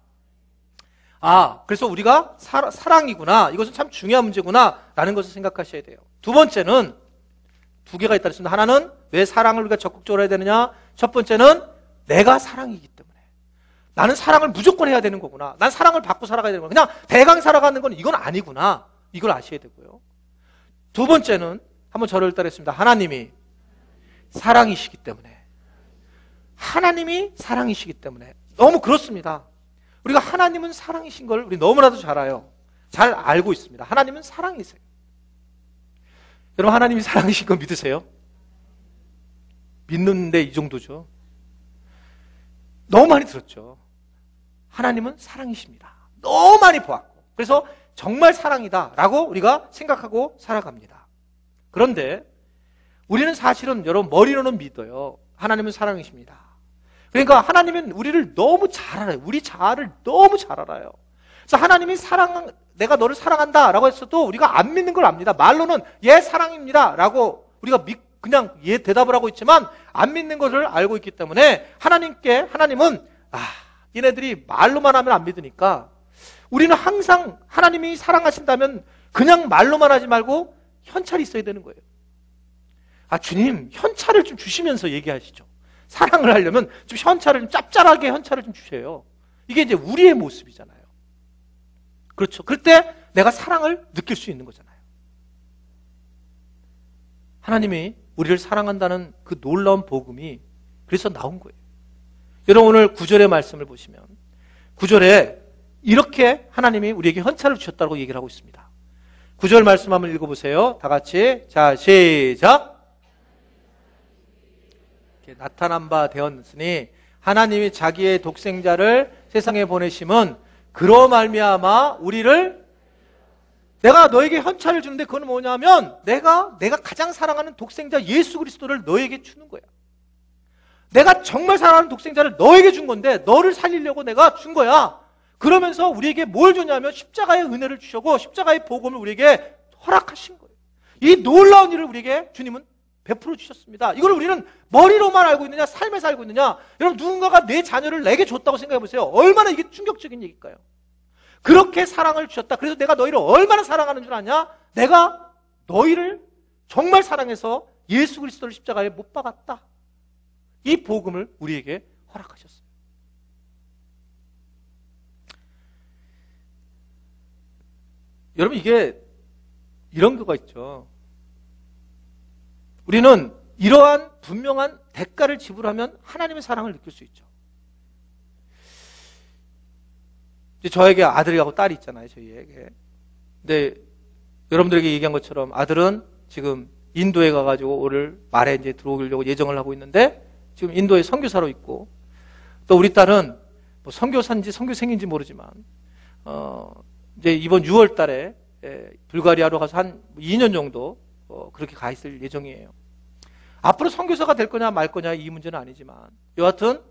S1: 그래서 우리가 사랑이구나, 이것은 참 중요한 문제구나 라는 것을 생각하셔야 돼요. 두 번째는 두 개가 있다 그랬습니다. 하나는 왜 사랑을 우리가 적극적으로 해야 되느냐. 첫 번째는 내가 사랑이기 때문에 나는 사랑을 무조건 해야 되는 거구나, 난 사랑을 받고 살아가야 되는 거구나, 그냥 대강 살아가는 건 이건 아니구나, 이걸 아셔야 되고요. 두 번째는 한번 저를 따르겠습니다. 하나님이 사랑이시기 때문에, 하나님이 사랑이시기 때문에. 너무 그렇습니다. 우리가 하나님은 사랑이신 걸 우리 너무나도 잘 알아요. 잘 알고 있습니다. 하나님은 사랑이세요. 여러분, 하나님이 사랑이신 거 믿으세요? 믿는데 이 정도죠. 너무 많이 들었죠. 하나님은 사랑이십니다. 너무 많이 보았고, 그래서 정말 사랑이다 라고 우리가 생각하고 살아갑니다. 그런데 우리는 사실은 여러분 머리로는 믿어요. 하나님은 사랑이십니다. 그러니까 하나님은 우리를 너무 잘 알아요. 우리 자아를 너무 잘 알아요. 그래서 하나님이 내가 너를 사랑한다 라고 했어도 우리가 안 믿는 걸 압니다. 말로는 예 사랑입니다 라고 우리가 그냥 예 대답을 하고 있지만 안 믿는 것을 알고 있기 때문에, 하나님은 얘네들이 말로만 하면 안 믿으니까, 우리는 항상 하나님이 사랑하신다면 그냥 말로만 하지 말고 현찰이 있어야 되는 거예요. 주님 현찰을 좀 주시면서 얘기하시죠. 사랑을 하려면 좀 현찰을 좀 짭짤하게 현찰을 좀 주세요. 이게 이제 우리의 모습이잖아요. 그렇죠. 그럴 때 내가 사랑을 느낄 수 있는 거잖아요. 하나님이 우리를 사랑한다는 그 놀라운 복음이 그래서 나온 거예요. 여러분 오늘 9절의 말씀을 보시면 9절에 이렇게 하나님이 우리에게 현찰을 주셨다고 얘기를 하고 있습니다. 9절 말씀 한번 읽어보세요. 다 같이. 자, 시작. 나타난 바 되었으니 하나님이 자기의 독생자를 세상에 보내심은 그로 말미암아 우리를, 내가 너에게 현찰을 주는데 그건 뭐냐면 내가 가장 사랑하는 독생자 예수 그리스도를 너에게 주는 거야. 내가 정말 사랑하는 독생자를 너에게 준 건데 너를 살리려고 내가 준 거야. 그러면서 우리에게 뭘 줬냐면 십자가의 은혜를 주셨고 십자가의 복음을 우리에게 허락하신 거예요. 이 놀라운 일을 우리에게 주님은 베풀어 주셨습니다. 이걸 우리는 머리로만 알고 있느냐 삶에서 알고 있느냐. 여러분 누군가가 내 자녀를 내게 줬다고 생각해 보세요. 얼마나 이게 충격적인 얘기일까요? 그렇게 사랑을 주셨다. 그래서 내가 너희를 얼마나 사랑하는 줄 아냐? 내가 너희를 정말 사랑해서 예수 그리스도를 십자가에 못 박았다. 이 복음을 우리에게 허락하셨어요. 여러분 이게 이런 거가 있죠. 우리는 이러한 분명한 대가를 지불하면 하나님의 사랑을 느낄 수 있죠. 이제 저에게 아들하고 딸이 있잖아요, 저희에게. 근데 여러분들에게 얘기한 것처럼 아들은 지금 인도에 가가지고 올 말에 이제 들어오려고 예정을 하고 있는데 지금 인도에 선교사로 있고, 또 우리 딸은 뭐 선교사인지 선교생인지 모르지만 이제 이번 6월 달에 불가리아로 가서 한 2년 정도 그렇게 가 있을 예정이에요. 앞으로 선교사가 될 거냐 말 거냐 이 문제는 아니지만 여하튼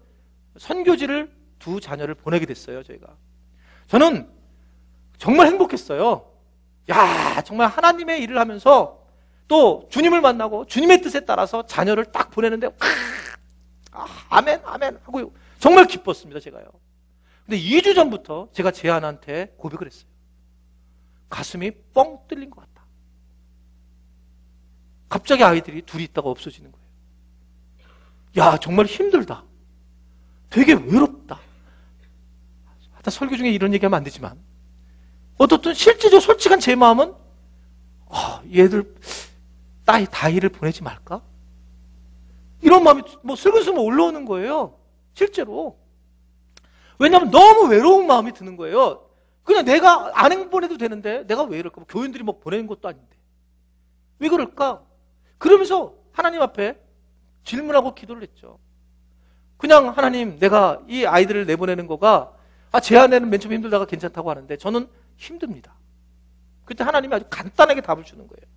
S1: 선교지를 두 자녀를 보내게 됐어요. 저희가. 저는 정말 행복했어요. 야, 정말 하나님의 일을 하면서 또 주님을 만나고 주님의 뜻에 따라서 자녀를 딱 보내는데 아멘 아멘 하고 정말 기뻤습니다. 제가요. 근데 2주 전부터 제가 제 아내한테 고백을 했어요. 가슴이 뻥 뚫린 것 같다. 갑자기 아이들이 둘이 있다가 없어지는 거예요. 야, 정말 힘들다. 되게 외롭다. 하여튼 설교 중에 이런 얘기하면 안 되지만 어떻든 실제적으로 솔직한 제 마음은 얘들 다이를 보내지 말까? 이런 마음이 뭐 슬금슬금 올라오는 거예요. 실제로. 왜냐하면 너무 외로운 마음이 드는 거예요. 그냥 내가 안 보내도 되는데 내가 왜 이럴까? 교인들이 뭐 보내는 것도 아닌데 왜 그럴까? 그러면서 하나님 앞에 질문하고 기도를 했죠. 그냥 하나님, 내가 이 아이들을 내보내는 거가 제 아내는 맨 처음에 힘들다가 괜찮다고 하는데 저는 힘듭니다. 그때 하나님이 아주 간단하게 답을 주는 거예요.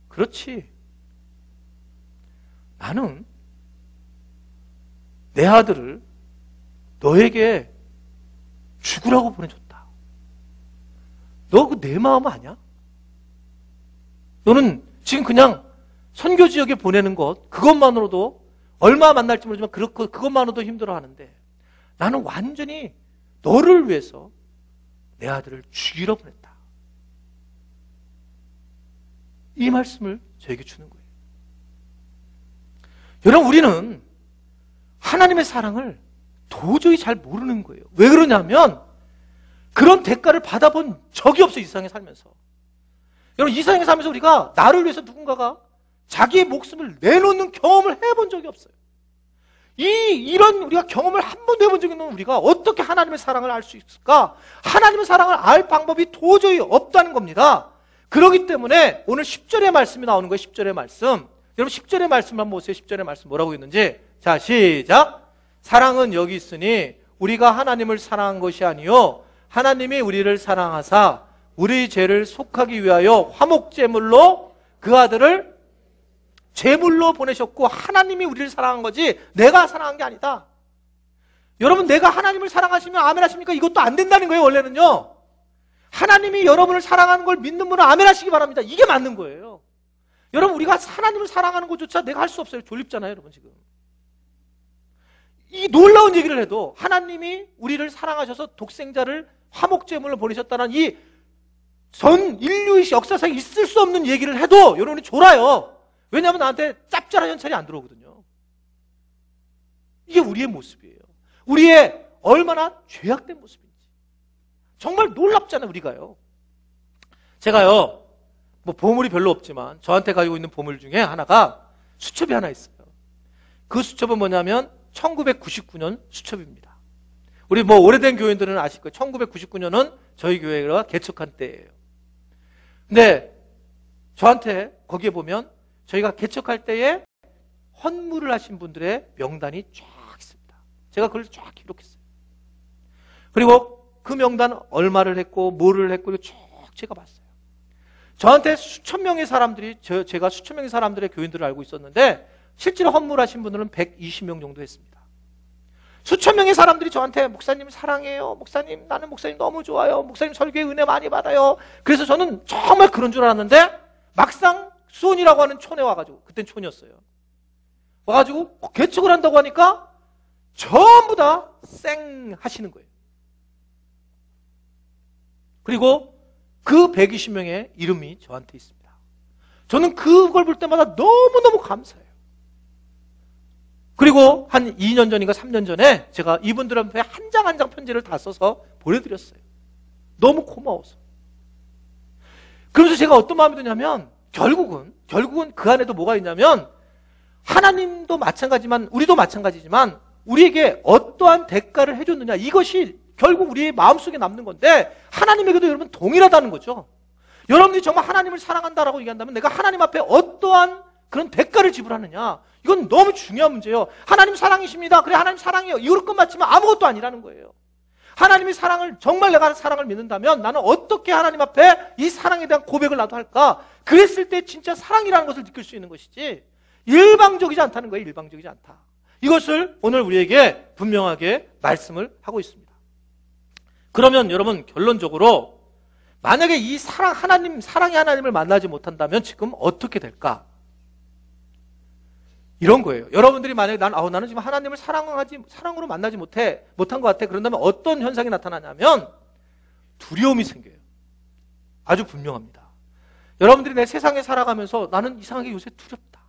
S1: 그렇지. 나는 내 아들을 너에게 죽으라고 보내줬다. 너 그 내 마음 아냐? 너는 지금 그냥 선교 지역에 보내는 것, 그것만으로도 얼마 만날지 모르지만 그것만으로도 힘들어하는데 나는 완전히 너를 위해서 내 아들을 죽이러 보냈다. 이 말씀을 저에게 주는 거예요. 여러분, 우리는 하나님의 사랑을 도저히 잘 모르는 거예요. 왜 그러냐면 그런 대가를 받아본 적이 없어요. 이 세상에 살면서. 여러분, 이 세상에 살면서 우리가 나를 위해서 누군가가 자기의 목숨을 내놓는 경험을 해본 적이 없어요. 이런 우리가 경험을 한 번도 해본 적이 없는 우리가 어떻게 하나님의 사랑을 알 수 있을까? 하나님의 사랑을 알 방법이 도저히 없다는 겁니다. 그렇기 때문에 오늘 10절의 말씀이 나오는 거예요. 10절의 말씀. 여러분 10절의 말씀 한번 보세요. 10절의 말씀 뭐라고 있는지. 자, 시작. 사랑은 여기 있으니 우리가 하나님을 사랑한 것이 아니요 하나님이 우리를 사랑하사 우리 죄를 속하기 위하여 화목제물로 그 아들을 제물로 보내셨고 하나님이 우리를 사랑한 거지 내가 사랑한 게 아니다. 여러분, 내가 하나님을 사랑하시면 아멘 하십니까? 이것도 안 된다는 거예요. 원래는요. 하나님이 여러분을 사랑하는 걸 믿는 분은 아멘 하시기 바랍니다. 이게 맞는 거예요. 여러분, 우리가 하나님을 사랑하는 것조차 내가 할 수 없어요. 졸립잖아요, 여러분. 지금 이 놀라운 얘기를 해도 하나님이 우리를 사랑하셔서 독생자를 화목제물로 보내셨다는 이 전 인류의 역사상에 있을 수 없는 얘기를 해도 여러분이 졸아요. 왜냐하면 나한테 짭짤한 현찰이 안 들어오거든요. 이게 우리의 모습이에요. 우리의 얼마나 죄악된 모습인지. 정말 놀랍잖아요, 우리가요. 제가요, 뭐 보물이 별로 없지만 저한테 가지고 있는 보물 중에 하나가 수첩이 하나 있어요. 그 수첩은 뭐냐면 1999년 수첩입니다. 우리 뭐 오래된 교인들은 아실 거예요. 1999년은 저희 교회가 개척한 때예요. 근데 저한테 거기에 보면 저희가 개척할 때에 헌물을 하신 분들의 명단이 쫙 있습니다. 제가 그걸 쫙 기록했어요. 그리고 그 명단 얼마를 했고 뭐를 했고 쭉 제가 봤어요. 저한테 수천 명의 사람들이 제가 수천 명의 사람들의 교인들을 알고 있었는데 실제로 헌물하신 분들은 120명 정도 했습니다. 수천 명의 사람들이 저한테 목사님 사랑해요. 목사님 나는 목사님 너무 좋아요. 목사님 설교에 은혜 많이 받아요. 그래서 저는 정말 그런 줄 알았는데 막상 수원이라고 하는 촌에 와가지고 그땐 촌이었어요. 와가지고 개척을 한다고 하니까 전부 다 쌩 하시는 거예요. 그리고 그 120명의 이름이 저한테 있습니다. 저는 그걸 볼 때마다 너무너무 감사해요. 그리고 한 2년 전인가 3년 전에 제가 이분들한테 한 장 한 장 편지를 다 써서 보내드렸어요. 너무 고마워서. 그러면서 제가 어떤 마음이 드냐면 결국은 그 안에도 뭐가 있냐면 하나님도 마찬가지지만 우리도 마찬가지지만 우리에게 어떠한 대가를 해줬느냐 이것이 결국 우리의 마음속에 남는 건데 하나님에게도 여러분 동일하다는 거죠. 여러분들이 정말 하나님을 사랑한다라고 얘기한다면 내가 하나님 앞에 어떠한 그런 대가를 지불하느냐 이건 너무 중요한 문제예요. 하나님 사랑이십니다. 그래 하나님 사랑해요. 이걸 끝마치면 아무것도 아니라는 거예요. 하나님의 사랑을 정말 내가 사랑을 믿는다면 나는 어떻게 하나님 앞에 이 사랑에 대한 고백을 나도 할까? 그랬을 때 진짜 사랑이라는 것을 느낄 수 있는 것이지 일방적이지 않다는 거예요. 일방적이지 않다. 이것을 오늘 우리에게 분명하게 말씀을 하고 있습니다. 그러면 여러분 결론적으로 만약에 이 사랑의 하나님을 만나지 못한다면 지금 어떻게 될까? 이런 거예요. 여러분들이 만약에 나는 지금 하나님을 사랑으로 만나지 못한 것 같아. 그런다면 어떤 현상이 나타나냐면 두려움이 생겨요. 아주 분명합니다. 여러분들이 내 세상에 살아가면서 나는 이상하게 요새 두렵다.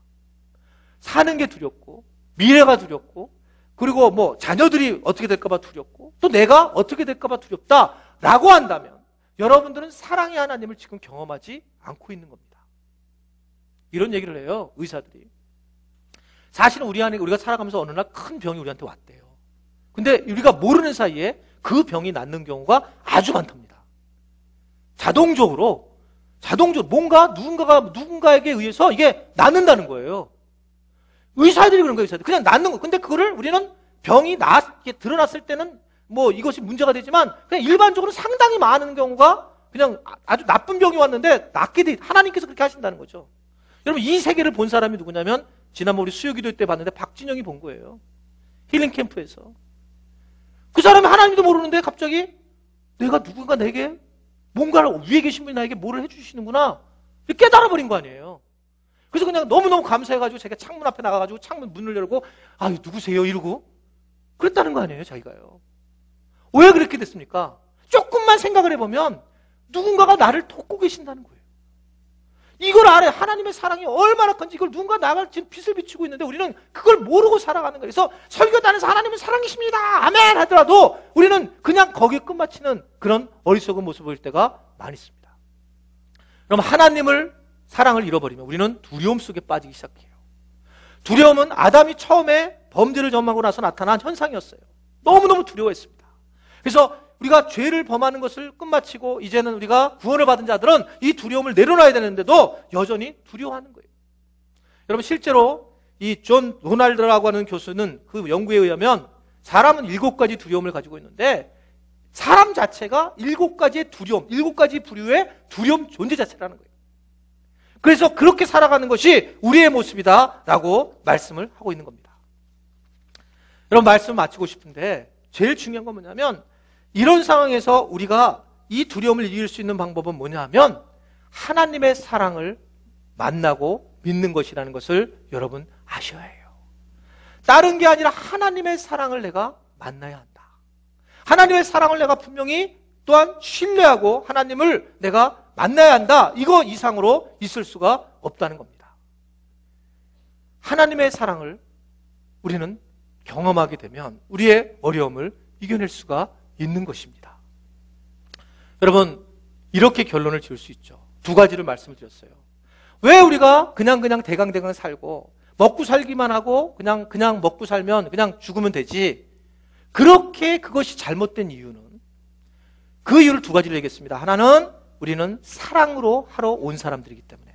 S1: 사는 게 두렵고, 미래가 두렵고, 그리고 뭐 자녀들이 어떻게 될까봐 두렵고, 또 내가 어떻게 될까봐 두렵다라고 한다면 여러분들은 사랑의 하나님을 지금 경험하지 않고 있는 겁니다. 이런 얘기를 해요, 의사들이. 사실은 우리가 살아가면서 어느 날 큰 병이 우리한테 왔대요. 근데 우리가 모르는 사이에 그 병이 낫는 경우가 아주 많답니다. 자동적으로 뭔가 누군가에게 의해서 이게 낫는다는 거예요. 의사들이 그런 거예요, 의사들. 그냥 낫는 거. 근데 그거를 우리는 병이 드러났을 때는 뭐 이것이 문제가 되지만 그냥 일반적으로 상당히 많은 경우가 그냥 아주 나쁜 병이 왔는데 낫게 돼. 하나님께서 그렇게 하신다는 거죠. 여러분 이 세계를 본 사람이 누구냐면 지난번 우리 수요기도 때 봤는데 박진영이 본 거예요. 힐링 캠프에서. 그 사람이 하나님도 모르는데 갑자기 내가 누군가 내게 뭔가를 위에 계신 분이 나에게 뭐를 해주시는구나 깨달아버린 거 아니에요. 그래서 그냥 너무너무 감사해가지고 자기가 창문 앞에 나가가지고 창문 문을 열고 아 누구세요 이러고 그랬다는 거 아니에요 자기가요. 왜 그렇게 됐습니까? 조금만 생각을 해보면 누군가가 나를 돕고 계신다는 거예요. 이걸 알아요. 하나님의 사랑이 얼마나 큰지 이걸 누군가 나를 지금 빛을 비추고 있는데 우리는 그걸 모르고 살아가는 거예요. 그래서 설교단에서 하나님은 사랑이십니다. 아멘 하더라도 우리는 그냥 거기에 끝마치는 그런 어리석은 모습을 볼 때가 많이 있습니다. 그럼 하나님을 사랑을 잃어버리면 우리는 두려움 속에 빠지기 시작해요. 두려움은 아담이 처음에 범죄를 저지르고 나서 나타난 현상이었어요. 너무너무 두려워했습니다. 그래서 우리가 죄를 범하는 것을 끝마치고 이제는 우리가 구원을 받은 자들은 이 두려움을 내려놔야 되는데도 여전히 두려워하는 거예요. 여러분 실제로 이 존 로날드라고 하는 교수는 그 연구에 의하면 사람은 7가지 두려움을 가지고 있는데 사람 자체가 7가지의 두려움, 7가지 부류의 두려움 존재 자체라는 거예요. 그래서 그렇게 살아가는 것이 우리의 모습이다라고 말씀을 하고 있는 겁니다. 여러분 말씀 마치고 싶은데 제일 중요한 건 뭐냐면 이런 상황에서 우리가 이 두려움을 이길 수 있는 방법은 뭐냐 하면 하나님의 사랑을 만나고 믿는 것이라는 것을 여러분 아셔야 해요. 다른 게 아니라 하나님의 사랑을 내가 만나야 한다. 하나님의 사랑을 내가 분명히 또한 신뢰하고 하나님을 내가 만나야 한다. 이거 이상으로 있을 수가 없다는 겁니다. 하나님의 사랑을 우리는 경험하게 되면 우리의 어려움을 이겨낼 수가 있는 것입니다. 여러분, 이렇게 결론을 지을 수 있죠. 두 가지를 말씀을 드렸어요. 왜 우리가 그냥 대강대강 살고 먹고 살기만 하고 그냥 먹고 살면 그냥 죽으면 되지? 그렇게 그것이 잘못된 이유는, 그 이유를 두 가지를 얘기했습니다. 하나는 우리는 사랑으로 하러 온 사람들이기 때문에,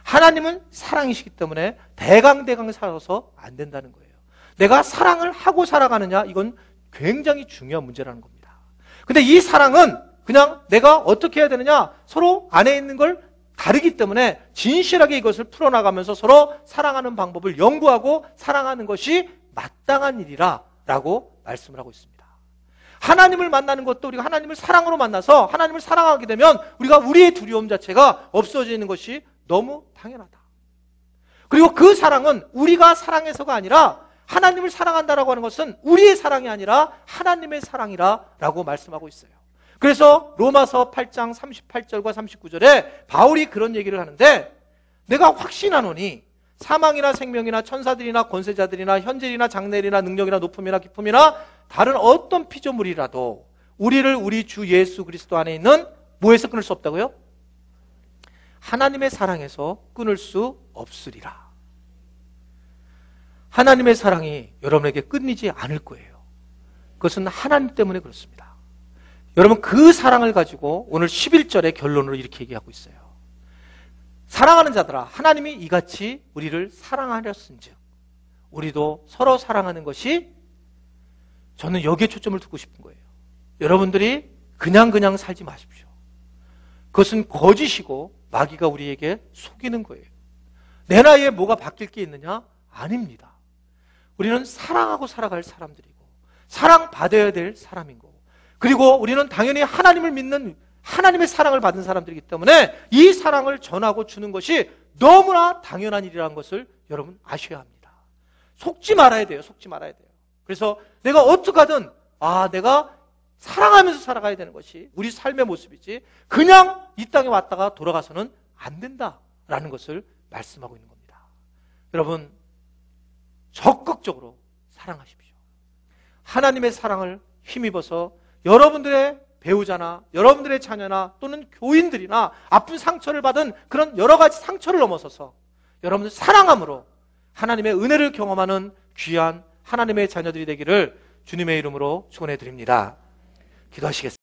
S1: 하나님은 사랑이시기 때문에 대강대강 살아서 안 된다는 거예요. 내가 사랑을 하고 살아가느냐, 이건 굉장히 중요한 문제라는 겁니다. 근데 이 사랑은 그냥 내가 어떻게 해야 되느냐, 서로 안에 있는 걸 다르기 때문에 진실하게 이것을 풀어나가면서 서로 사랑하는 방법을 연구하고 사랑하는 것이 마땅한 일이라 라고 말씀을 하고 있습니다. 하나님을 만나는 것도 우리가 하나님을 사랑으로 만나서 하나님을 사랑하게 되면 우리가 우리의 두려움 자체가 없어지는 것이 너무 당연하다. 그리고 그 사랑은 우리가 사랑해서가 아니라, 하나님을 사랑한다라고 하는 것은 우리의 사랑이 아니라 하나님의 사랑이라고 말씀하고 있어요. 그래서 로마서 8장 38절과 39절에 바울이 그런 얘기를 하는데, 내가 확신하노니 사망이나 생명이나 천사들이나 권세자들이나 현재이나 장래이나 능력이나 높음이나 깊음이나 다른 어떤 피조물이라도 우리를 우리 주 예수 그리스도 안에 있는 뭐에서 끊을 수 없다고요? 하나님의 사랑에서 끊을 수 없으리라. 하나님의 사랑이 여러분에게 끊이지 않을 거예요. 그것은 하나님 때문에 그렇습니다. 여러분, 그 사랑을 가지고 오늘 11절의 결론으로 이렇게 얘기하고 있어요. 사랑하는 자들아, 하나님이 이같이 우리를 사랑하셨은즉 우리도 서로 사랑하는 것이, 저는 여기에 초점을 두고 싶은 거예요. 여러분들이 그냥 살지 마십시오. 그것은 거짓이고 마귀가 우리에게 속이는 거예요. 내 나이에 뭐가 바뀔 게 있느냐? 아닙니다. 우리는 사랑하고 살아갈 사람들이고 사랑받아야 될 사람인 거고, 그리고 우리는 당연히 하나님을 믿는, 하나님의 사랑을 받은 사람들이기 때문에 이 사랑을 전하고 주는 것이 너무나 당연한 일이라는 것을 여러분 아셔야 합니다. 속지 말아야 돼요. 속지 말아야 돼요. 그래서 내가 어떻게 하든 내가 사랑하면서 살아가야 되는 것이 우리 삶의 모습이지, 그냥 이 땅에 왔다가 돌아가서는 안 된다라는 것을 말씀하고 있는 겁니다. 여러분, 적극적으로 사랑하십시오. 하나님의 사랑을 힘입어서 여러분들의 배우자나 여러분들의 자녀나 또는 교인들이나 아픈 상처를 받은 그런 여러 가지 상처를 넘어서서 여러분들 사랑함으로 하나님의 은혜를 경험하는 귀한 하나님의 자녀들이 되기를 주님의 이름으로 축원해 드립니다. 기도하시겠습니다.